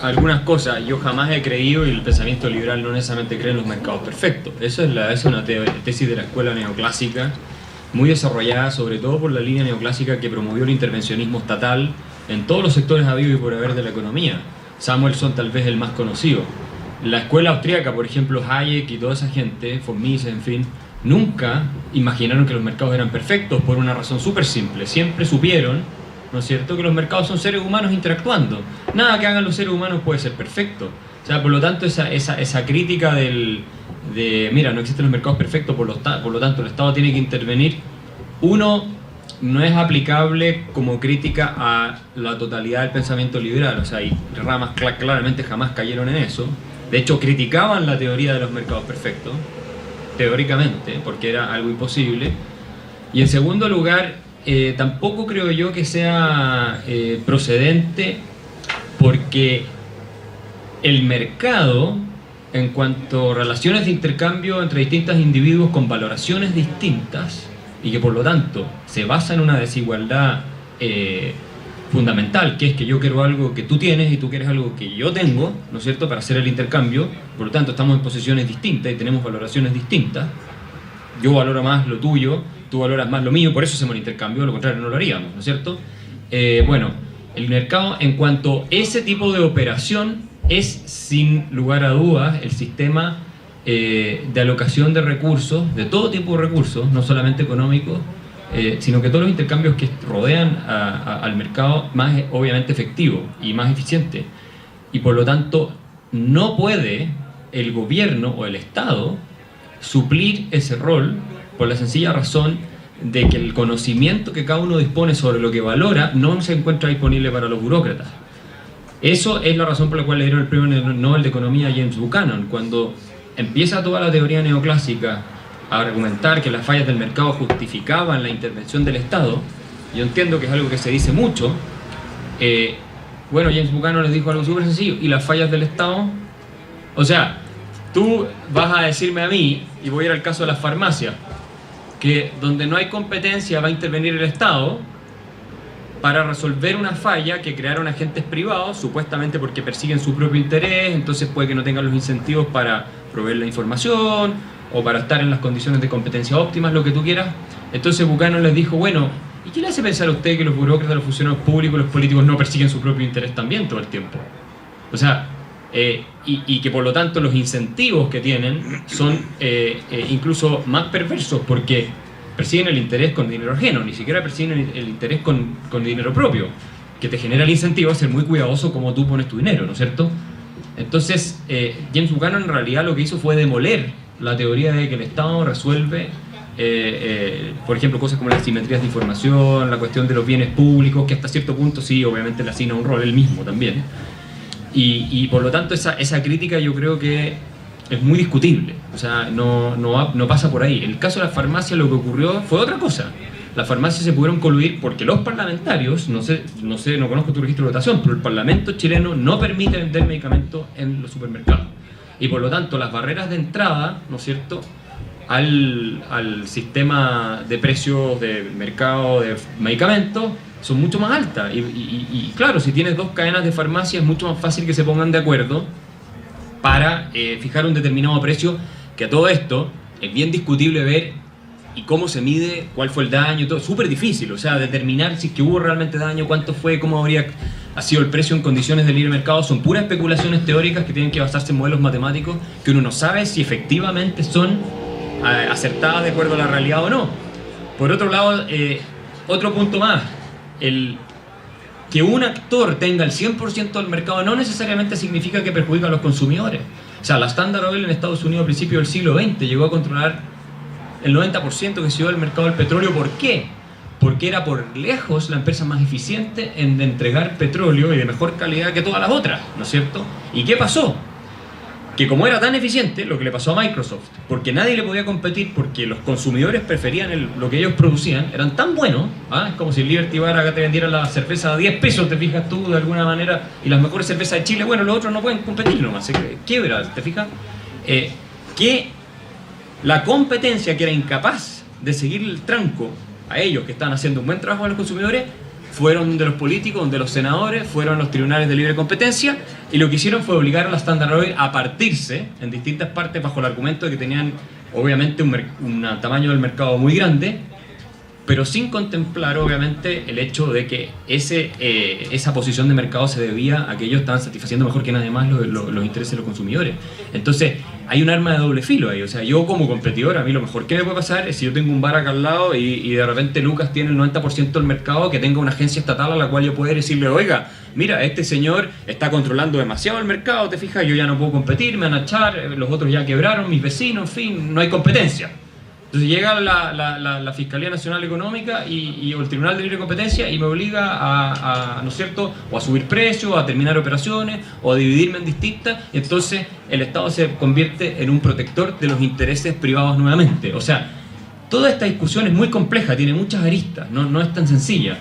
algunas cosas. Yo jamás he creído, y el pensamiento liberal no necesariamente cree en los mercados perfectos. Eso es una tesis de la escuela neoclásica, muy desarrollada sobre todo por la línea neoclásica que promovió el intervencionismo estatal en todos los sectores habidos y por haber de la economía. Samuelson tal vez el más conocido. La escuela austríaca, por ejemplo, Hayek y toda esa gente, von Mises, en fin, nunca imaginaron que los mercados eran perfectos por una razón súper simple. Siempre supieron, ¿no es cierto?, que los mercados son seres humanos interactuando. Nada que hagan los seres humanos puede ser perfecto. O sea, por lo tanto, esa crítica mira, no existen los mercados perfectos, por lo tanto el Estado tiene que intervenir, no es aplicable como crítica a la totalidad del pensamiento liberal. O sea, y ramas claramente jamás cayeron en eso. De hecho, criticaban la teoría de los mercados perfectos, teóricamente, porque era algo imposible. Y en segundo lugar, tampoco creo yo que sea procedente, porque el mercado, en cuanto a relaciones de intercambio entre distintos individuos con valoraciones distintas, y que por lo tanto se basa en una desigualdad fundamental, que es que yo quiero algo que tú tienes y tú quieres algo que yo tengo, ¿no es cierto?, para hacer el intercambio. Por lo tanto estamos en posiciones distintas y tenemos valoraciones distintas. Yo valoro más lo tuyo, tú valoras más lo mío, por eso hacemos el intercambio, lo contrario no lo haríamos, ¿no es cierto? Bueno, el mercado, en cuanto a ese tipo de operación, es sin lugar a dudas el sistema de alocación de recursos, de todo tipo de recursos, no solamente económicos, sino que todos los intercambios que rodean al mercado más obviamente efectivo y más eficiente. Y por lo tanto no puede el gobierno o el Estado suplir ese rol por la sencilla razón de que el conocimiento que cada uno dispone sobre lo que valora no se encuentra disponible para los burócratas. Eso es la razón por la cual le dieron el premio Nobel de Economía a James Buchanan. Cuando empieza toda la teoría neoclásica a argumentar que las fallas del mercado justificaban la intervención del Estado, yo entiendo que es algo que se dice mucho. Bueno, James Buchanan les dijo algo súper sencillo: ¿y las fallas del Estado? O sea, tú vas a decirme a mí, y voy a ir al caso de las farmacias, que donde no hay competencia va a intervenir el Estado para resolver una falla que crearon agentes privados, supuestamente porque persiguen su propio interés, entonces puede que no tengan los incentivos para proveer la información o para estar en las condiciones de competencia óptimas, lo que tú quieras. Entonces Buchanan les dijo, bueno, ¿y qué le hace pensar a usted que los burócratas, los funcionarios públicos, los políticos no persiguen su propio interés también todo el tiempo? O sea, y que por lo tanto los incentivos que tienen son incluso más perversos, porque persiguen el interés con dinero ajeno, ni siquiera persiguen el interés con dinero propio, que te genera el incentivo a ser muy cuidadoso como tú pones tu dinero, ¿no es cierto? Entonces, James Buchanan en realidad lo que hizo fue demoler la teoría de que el Estado resuelve, por ejemplo, cosas como las asimetrías de información, la cuestión de los bienes públicos, que hasta cierto punto sí, obviamente le asigna un rol él mismo también. Y por lo tanto esa crítica yo creo que es muy discutible, o sea, no pasa por ahí. El caso de la farmacia, lo que ocurrió fue otra cosa. Las farmacias se pudieron coludir porque los parlamentarios, no conozco tu registro de votación, pero el Parlamento chileno no permite vender medicamentos en los supermercados. Y por lo tanto las barreras de entrada, ¿no es cierto?, al sistema de precios de mercado de medicamentos son mucho más altas. Y claro, si tienes dos cadenas de farmacia es mucho más fácil que se pongan de acuerdo para fijar un determinado precio, que a todo esto es bien discutible ver y cómo se mide, cuál fue el daño, todo, súper difícil, o sea, determinar si es que hubo realmente daño, cuánto fue, cómo ha sido el precio en condiciones de libre mercado, son puras especulaciones teóricas que tienen que basarse en modelos matemáticos que uno no sabe si efectivamente son acertadas de acuerdo a la realidad o no. Por otro lado, otro punto más, que un actor tenga el 100% del mercado no necesariamente significa que perjudica a los consumidores. O sea, la Standard Oil en Estados Unidos a principios del siglo XX llegó a controlar el 90% que se dio del mercado del petróleo. ¿Por qué? Porque era por lejos la empresa más eficiente en entregar petróleo y de mejor calidad que todas las otras, ¿no es cierto? ¿Y qué pasó? Que como era tan eficiente, lo que le pasó a Microsoft, porque nadie le podía competir, porque los consumidores preferían lo que ellos producían, eran tan buenos, es como si el Liberty Bar acá te vendiera la cerveza a 10 pesos, te fijas tú, de alguna manera, y las mejores cervezas de Chile, bueno, los otros no pueden competir nomás, se quiebra, te fijas, que la competencia, que era incapaz de seguir el tranco a ellos que estaban haciendo un buen trabajo a los consumidores, fueron de los políticos, de los senadores, fueron los tribunales de libre competencia, y lo que hicieron fue obligar a la Standard Oil a partirse en distintas partes bajo el argumento de que tenían obviamente un tamaño del mercado muy grande, pero sin contemplar obviamente el hecho de que esa posición de mercado se debía a que ellos estaban satisfaciendo mejor que nadie más los intereses de los consumidores. Entonces hay un arma de doble filo ahí. O sea, yo como competidor, a mí lo mejor que me puede pasar es si yo tengo un bar acá al lado y de repente Lucas tiene el 90% del mercado, que tenga una agencia estatal a la cual yo pueda decirle, oiga, mira, este señor está controlando demasiado el mercado, te fijas, yo ya no puedo competir, me van a echar, los otros ya quebraron, mis vecinos, en fin, no hay competencia. Entonces llega la Fiscalía Nacional Económica o el Tribunal de Libre Competencia y me obliga a ¿no es cierto?, o a subir precios, a terminar operaciones, o a dividirme en distintas, y entonces el Estado se convierte en un protector de los intereses privados nuevamente. O sea, toda esta discusión es muy compleja, tiene muchas aristas, no es tan sencilla.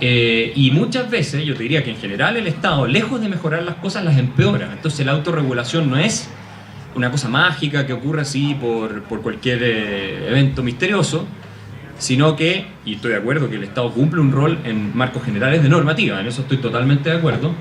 Y muchas veces, yo te diría que en general el Estado, lejos de mejorar las cosas, las empeora. Entonces la autorregulación no es una cosa mágica que ocurre así por cualquier evento misterioso, sino que, y estoy de acuerdo que el Estado cumple un rol en marcos generales de normativa, en eso estoy totalmente de acuerdo,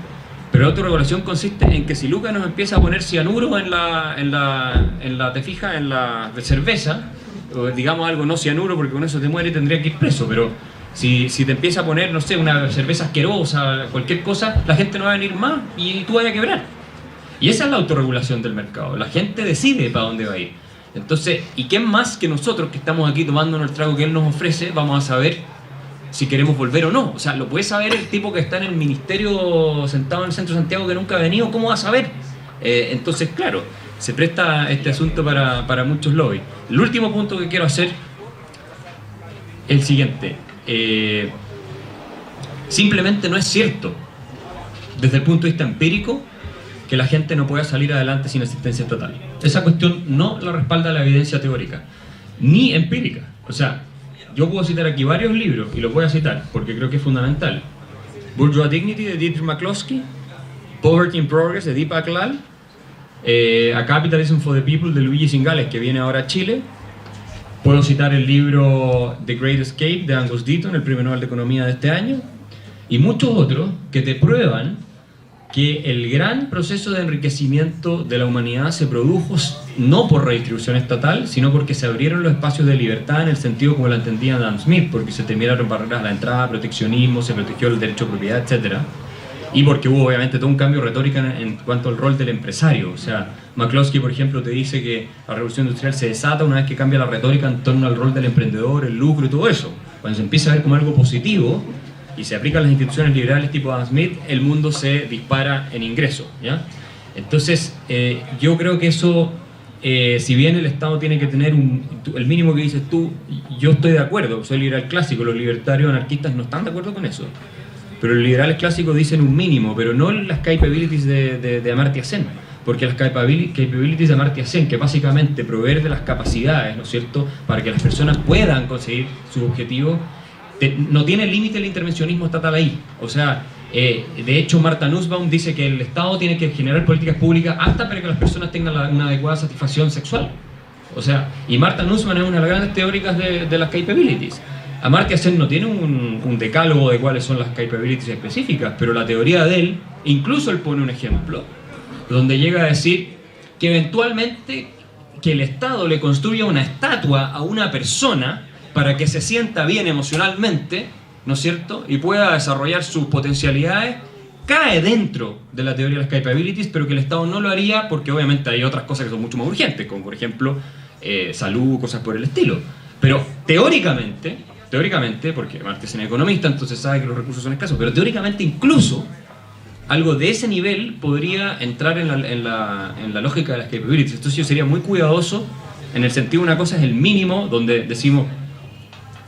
pero la autorregulación consiste en que si Lucas nos empieza a poner cianuro en la te fijas, en la cerveza, o digamos algo no cianuro porque con eso te muere y tendría que ir preso, pero si te empieza a poner, no sé, una cerveza asquerosa, cualquier cosa, la gente no va a venir más y tú vas a quebrar. Y esa es la autorregulación del mercado. La gente decide para dónde va a ir. Entonces, ¿y quién más que nosotros que estamos aquí tomándonos el trago que él nos ofrece vamos a saber si queremos volver o no? O sea, ¿lo puede saber el tipo que está en el ministerio sentado en el centro de Santiago que nunca ha venido? ¿Cómo va a saber? Entonces, claro, se presta este asunto para muchos lobbies. El último punto que quiero hacer es el siguiente. Simplemente no es cierto, desde el punto de vista empírico, que la gente no pueda salir adelante sin asistencia estatal. Esa cuestión no la respalda la evidencia teórica, ni empírica. O sea, yo puedo citar aquí varios libros, y los voy a citar porque creo que es fundamental. Bourgeois Dignity, de Dietrich McCloskey, Poverty in Progress, de Deepak Lal, A Capitalism for the People, de Luigi Zingales, que viene ahora a Chile. Puedo citar el libro The Great Escape, de Angus Deaton, el premio Nobel de Economía de este año, y muchos otros que te prueban que el gran proceso de enriquecimiento de la humanidad se produjo no por redistribución estatal, sino porque se abrieron los espacios de libertad en el sentido como la entendía Adam Smith, porque se terminaron barreras a la entrada, proteccionismo, se protegió el derecho a propiedad, etc. Y porque hubo obviamente todo un cambio retórico en cuanto al rol del empresario. O sea, McCloskey, por ejemplo, te dice que la revolución industrial se desata una vez que cambia la retórica en torno al rol del emprendedor, el lucro y todo eso. Cuando se empieza a ver como algo positivo, y se aplican las instituciones liberales tipo Adam Smith, el mundo se dispara en ingresos, ¿ya? Entonces, yo creo que eso, si bien el Estado tiene que tener el mínimo que dices tú, yo estoy de acuerdo, soy liberal clásico, los libertarios anarquistas no están de acuerdo con eso, pero los liberales clásicos dicen un mínimo, pero no las capabilities de Amartya Sen, porque las capabilities de Amartya Sen, que básicamente proveer de las capacidades, ¿no es cierto?, para que las personas puedan conseguir sus objetivos, no tiene límite el intervencionismo estatal ahí. O sea, de hecho Martha Nussbaum dice que el Estado tiene que generar políticas públicas hasta para que las personas tengan una adecuada satisfacción sexual. O sea, y Martha Nussbaum es una de las grandes teóricas de las capabilities. Amartya Sen no tiene un decálogo de cuáles son las capabilities específicas, pero la teoría de él, incluso él pone un ejemplo, donde llega a decir que eventualmente que el Estado le construya una estatua a una persona para que se sienta bien emocionalmente, ¿no es cierto?, y pueda desarrollar sus potencialidades, cae dentro de la teoría de las capabilities, pero que el Estado no lo haría porque obviamente hay otras cosas que son mucho más urgentes, como por ejemplo salud, cosas por el estilo. Pero teóricamente, porque Amartya Sen es economista, entonces sabe que los recursos son escasos, pero teóricamente incluso algo de ese nivel podría entrar en la lógica de las capabilities. Entonces yo sería muy cuidadoso en el sentido, una cosa es el mínimo, donde decimos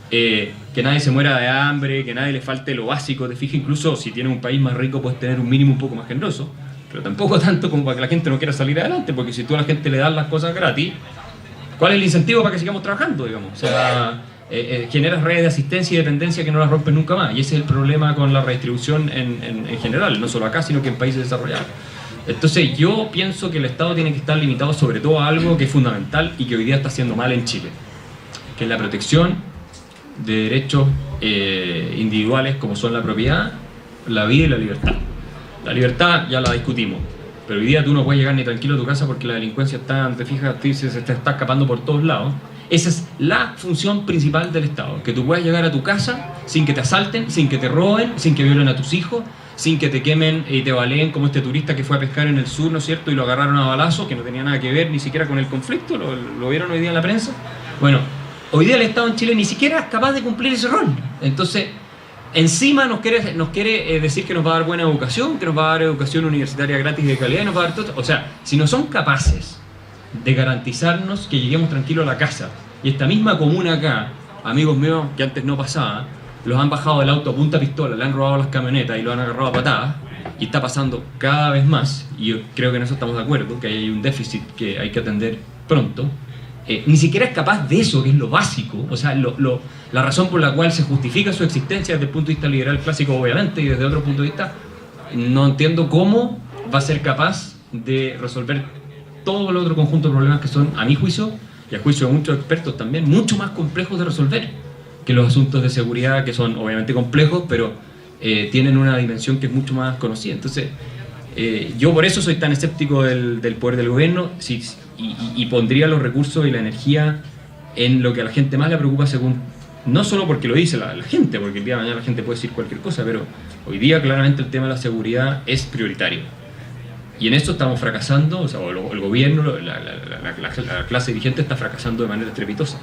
que nadie se muera de hambre, que nadie le falte lo básico. Te fijas, incluso si tienes un país más rico puedes tener un mínimo un poco más generoso, pero tampoco tanto como para que la gente no quiera salir adelante, porque si tú a la gente le das las cosas gratis, ¿cuál es el incentivo para que sigamos trabajando, digamos? O sea, generas redes de asistencia y dependencia que no las rompes nunca más, y ese es el problema con la redistribución en general, no solo acá, sino que en países desarrollados. Entonces yo pienso que el Estado tiene que estar limitado sobre todo a algo que es fundamental y que hoy día está haciendo mal en Chile, que es la protección de derechos individuales como son la propiedad, la vida y la libertad. La libertad ya la discutimos, pero hoy día tú no puedes llegar ni tranquilo a tu casa porque la delincuencia está, te fijas, se está escapando por todos lados. Esa es la función principal del Estado, que tú puedas llegar a tu casa sin que te asalten, sin que te roben, sin que violen a tus hijos, sin que te quemen y te baleen como este turista que fue a pescar en el sur, ¿no es cierto? Y lo agarraron a balazo, que no tenía nada que ver ni siquiera con el conflicto, lo vieron hoy día en la prensa. Bueno, hoy día el Estado en Chile ni siquiera es capaz de cumplir ese rol. Entonces, encima nos quiere decir que nos va a dar buena educación, que nos va a dar educación universitaria gratis de calidad, y nos va a dar todo. O sea, si no son capaces de garantizarnos que lleguemos tranquilos a la casa, y esta misma comuna acá, amigos míos que antes no pasaba, los han bajado del auto a punta pistola, le han robado las camionetas y lo han agarrado a patadas, y está pasando cada vez más, y yo creo que en eso estamos de acuerdo, que hay un déficit que hay que atender pronto. Ni siquiera es capaz de eso, que es lo básico, o sea, la razón por la cual se justifica su existencia desde el punto de vista liberal clásico, obviamente, y desde otro punto de vista, no entiendo cómo va a ser capaz de resolver todo el otro conjunto de problemas que son, a mi juicio, y a juicio de muchos expertos también, mucho más complejos de resolver que los asuntos de seguridad, que son obviamente complejos, pero tienen una dimensión que es mucho más conocida. Entonces, yo por eso soy tan escéptico del poder del gobierno, y pondría los recursos y la energía en lo que a la gente más le preocupa, según, no solo porque lo dice la gente, porque el día de mañana la gente puede decir cualquier cosa, pero hoy día claramente el tema de la seguridad es prioritario. Y en esto estamos fracasando, o sea, el gobierno, la clase dirigente está fracasando de manera estrepitosa.